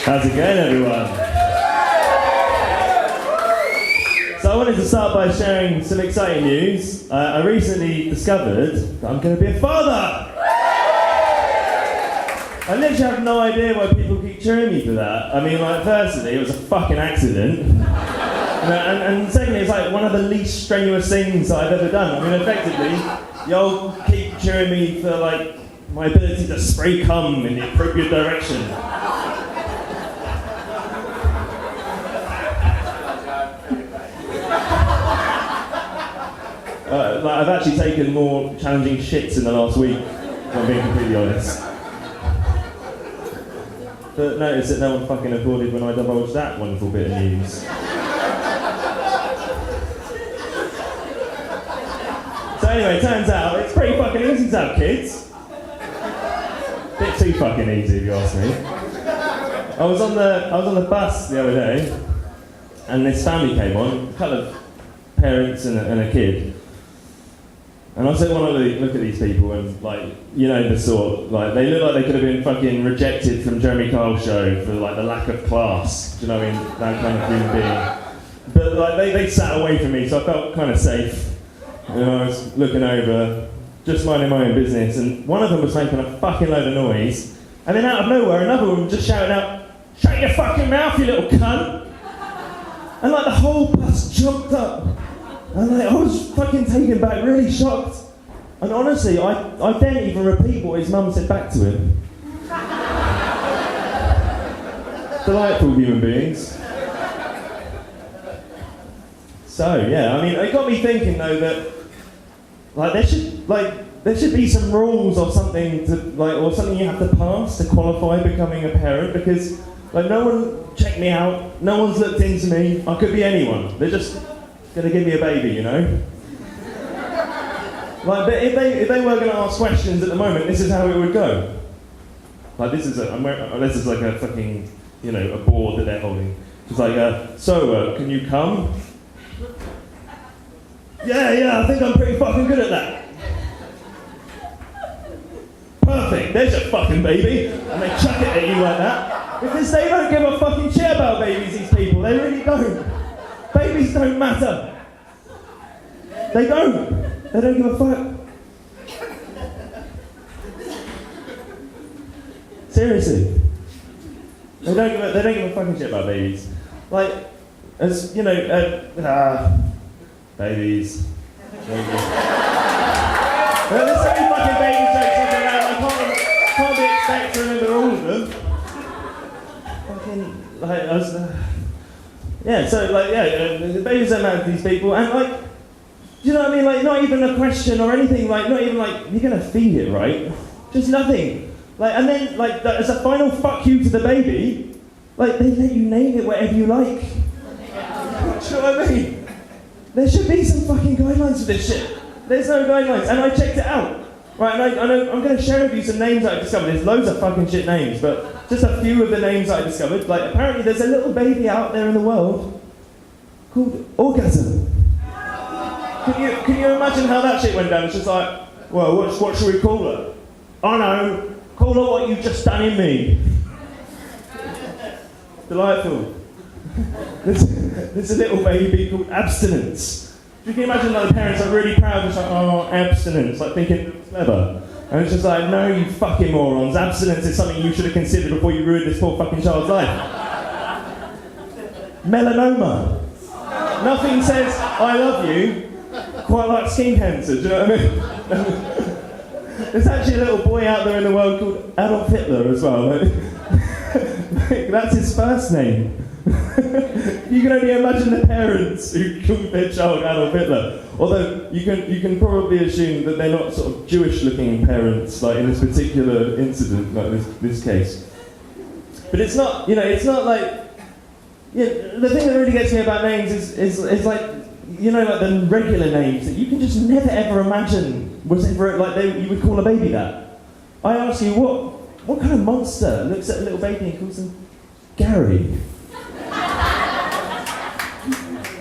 How's it going, everyone? So I wanted to start by sharing some exciting news. I recently discovered that I'm going to be a father! I literally have no idea why people keep cheering me for that. I mean, like, firstly, it was a fucking accident. And secondly, it's like one of the least strenuous things that I've ever done. I mean, effectively, y'all keep cheering me for, like, my ability to spray cum in the appropriate direction. I've actually taken more challenging shits in the last week, if I'm being completely honest. But notice that no one fucking applauded when I divulged that wonderful bit of news. So anyway, it turns out it's pretty fucking easy to have kids. Bit too fucking easy, if you ask me. I was on the bus the other day, and this family came on, a couple of parents and a kid. And I said, want to look at these people and, like, you know, the sort, like, they look like they could have been fucking rejected from Jeremy Kyle's show for, like, the lack of class. Do you know what I mean? That kind of human being. But, like, they sat away from me, so I felt kind of safe. You know, I was looking over, just minding my own business, and one of them was making a fucking load of noise. And then out of nowhere, another one was just shouting out, "Shut your fucking mouth, you little cunt!" And, like, the whole bus jumped up. And like, I was fucking taken back, really shocked. And honestly, I didn't even repeat what his mum said back to him. Delightful human beings. So yeah, I mean, it got me thinking though that like there should be some rules or something to or something you have to pass to qualify becoming a parent, because like no one checked me out, no one's looked into me. I could be anyone. They're just gonna give me a baby, you know? Like, but if they were gonna ask questions at the moment, this is how it would go. Like, this is like a fucking, you know, a board that they're holding. It's like, can you come? Yeah, I think I'm pretty fucking good at that. Perfect, there's your fucking baby. And they chuck it at you like that. Because they don't give a fucking shit about babies, these people. They really don't. Babies don't matter. They don't. They don't give a fuck. Seriously. They don't give a fucking shit about babies. Like, as you know, babies. Well, there's so many fucking baby jokes walking around. I can't be expected to remember all of them. Fucking like I was. The babies don't matter to these people, and like, do you know what I mean? Like, not even a question or anything. Like, not even like you're gonna feed it, right? Just nothing. Like, and then like as a final fuck you to the baby, like they let you name it whatever you like. Do you know what I mean? There should be some fucking guidelines for this shit. There's no guidelines, and I checked it out. Right, and I know I'm gonna share with you some names that I discovered. There's loads of fucking shit names, but just a few of the names that I discovered. Like, apparently there's a little baby out there in the world called Orgasm. Can you imagine how that shit went down? It's just like, well, what should we call her? I know, call her what you've just done in me. Delightful. There's a little baby called Abstinence. You can imagine that the parents are really proud, just like, oh, abstinence, like thinking it's clever. And it's just like, no, you fucking morons. Abstinence is something you should have considered before you ruined this poor fucking child's life. Melanoma. Nothing says, I love you, quite like skin cancer, do you know what I mean? There's actually a little boy out there in the world called Adolf Hitler as well. That's his first name. You can only imagine the parents who called their child Adolf Hitler. Although you can probably assume that they're not sort of Jewish-looking parents, like in this particular incident, like this case. But it's not, you know, it's not like. Yeah, the thing that really gets me about names is like, you know, like the regular names that you can just never ever imagine was ever like you would call a baby that. I ask you, what kind of monster looks at a little baby and calls them Gary?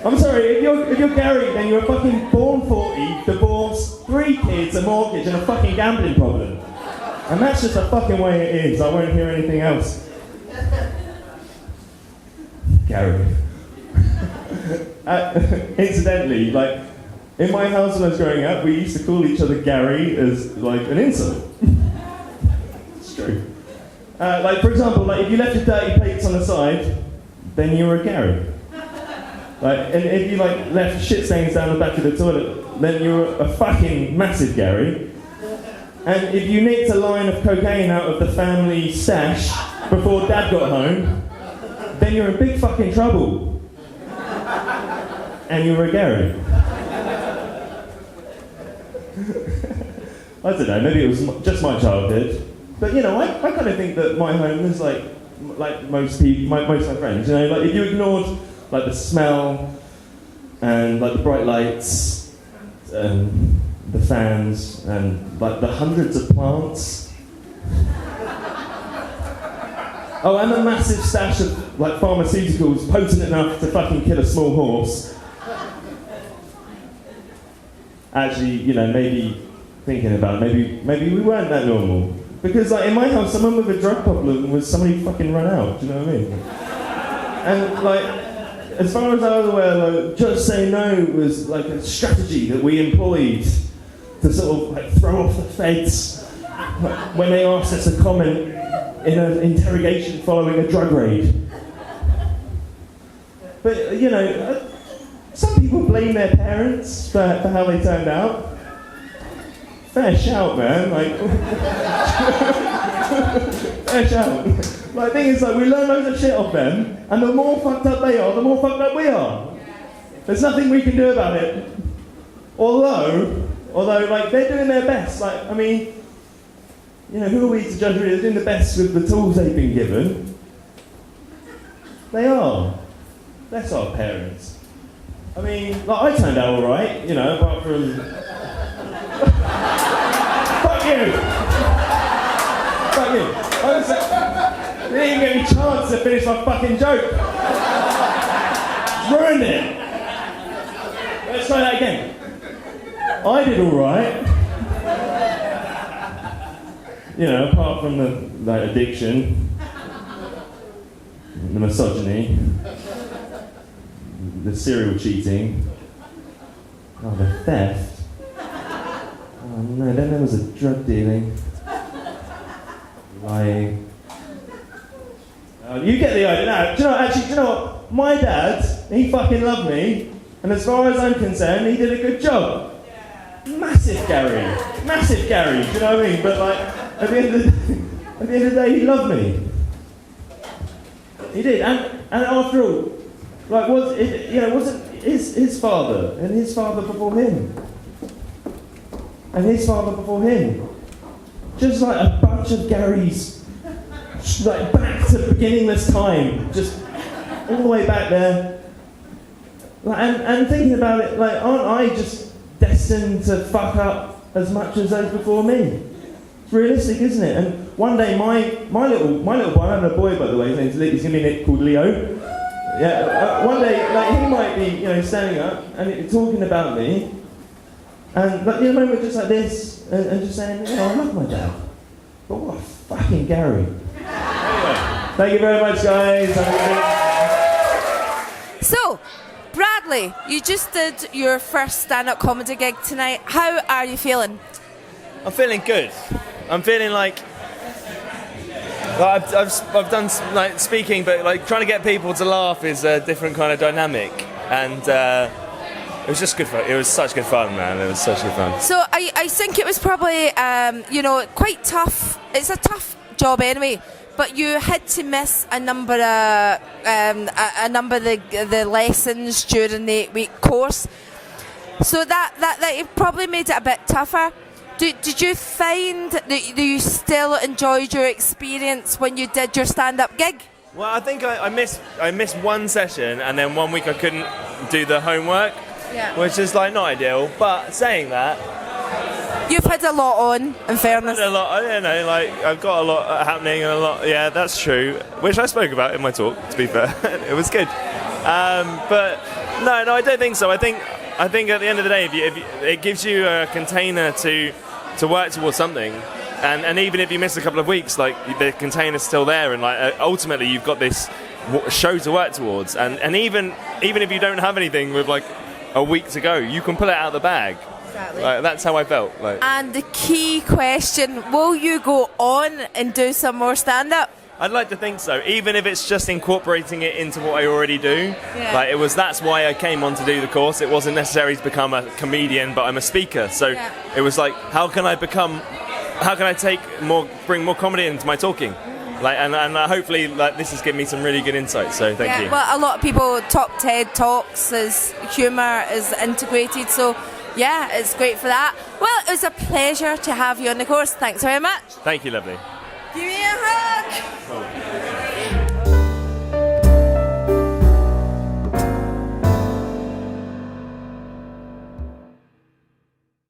I'm sorry, if you're Gary, then you're fucking born 40, divorced, 3 kids, a mortgage, and a fucking gambling problem. And that's just the fucking way it is. I won't hear anything else. Gary. Incidentally, like, in my house when I was growing up, we used to call each other Gary as, like, an insult. It's true. Like, for example, like, if you left your dirty plates on the side, then you were a Gary. Like, and if you, like, left shit stains down the back of the toilet, then you were a fucking massive Gary. And if you nicked a line of cocaine out of the family stash before Dad got home, then you're in big fucking trouble. And you were a Gary. I don't know, maybe it was just my childhood. But, you know, I kind of think that my home is like most people, most of my friends. You know, like, if you ignored, like, the smell and, like, the bright lights and the fans and, like, the hundreds of plants. Oh, and a massive stash of, like, pharmaceuticals potent enough to fucking kill a small horse. Actually, you know, maybe thinking about it, maybe we weren't that normal. Because, like, in my house, someone with a drug problem was somebody who fucking run out, do you know what I mean? And, like, as far as I was aware, like, just say no was, like, a strategy that we employed to sort of, like, throw off the feds, like, when they asked us to comment in an interrogation following a drug raid. But, you know, some people blame their parents for how they turned out. Fair shout, man. Like, fair shout. Like, the thing is, like, we learn loads of shit off them, and the more fucked up they are, the more fucked up we are. There's nothing we can do about it. Although, like, they're doing their best. Like, I mean, you know, who are we to judge really? They're doing the best with the tools they've been given. They are. That's our parents. I mean, like, I turned out alright, you know, apart from... Fuck you! Fuck you. They didn't even get me a chance to finish my fucking joke. Ruined it. Let's try that again. I did alright. You know, apart from the, like, addiction, the misogyny, the serial cheating, oh, the theft. Oh no, then there was a drug dealing, lying. Oh, you get the idea now. Do you know what? My dad, he fucking loved me, and as far as I'm concerned, he did a good job. Yeah. Massive Gary, do you know what I mean? But, like, at the end of the day, he loved me. He did, and after all, like, wasn't his father and his father before him, and his father before him, just like a bunch of Garys, like, back to beginningless time, just all the way back there. Like, and thinking about it, like, aren't I just destined to fuck up as much as those before me? It's realistic, isn't it? And one day, my little boy, I'm having a boy, by the way, he's going to be called Leo. Yeah, one day, like, he might be, you know, standing up and talking about me, and, like, in a moment just like this, and just saying, you know, I love my dad, but what a fucking Gary. Anyway, thank you very much, guys. So, Bradley, you just did your first stand-up comedy gig tonight. How are you feeling? I'm feeling good. I'm feeling like I've done, like, speaking, but, like, trying to get people to laugh is a different kind of dynamic, and it was just good fun. It was such good fun, man. It was such good fun. So I think it was probably you know, quite tough. It's a tough job anyway, but you had to miss a number of the lessons during the 8-week course, so that it probably made it a bit tougher. Did you find that you still enjoyed your experience when you did your stand-up gig? Well, I think I missed one session, and then 1 week I couldn't do the homework, which is, like, not ideal. But saying that, you've had a lot on, in fairness. A lot, you know, like, I've got a lot happening, and a lot. Yeah, that's true. Which I spoke about in my talk. To be fair, it was good. But no, I don't think so. I think at the end of the day, if it gives you a container to work towards something, and even if you miss a couple of weeks, like, the container's still there, and, like, ultimately you've got this show to work towards, and even if you don't have anything with like a week to go, you can pull it out of the bag. Exactly. Like, that's how I felt. Like, And the key question, will you go on and do some more stand-up? I'd like to think so, even if it's just incorporating it into what I already do. Yeah. Like that's why I came on to do the course. It wasn't necessary to become a comedian, but I'm a speaker. So it was like, how can I bring more comedy into my talking? Like, and hopefully, like, this has given me some really good insights. So thank you. Well, a lot of people talk TED Talks as humour is integrated. So yeah, it's great for that. Well, it was a pleasure to have you on the course. Thanks very much. Thank you, lovely. Give me a hug.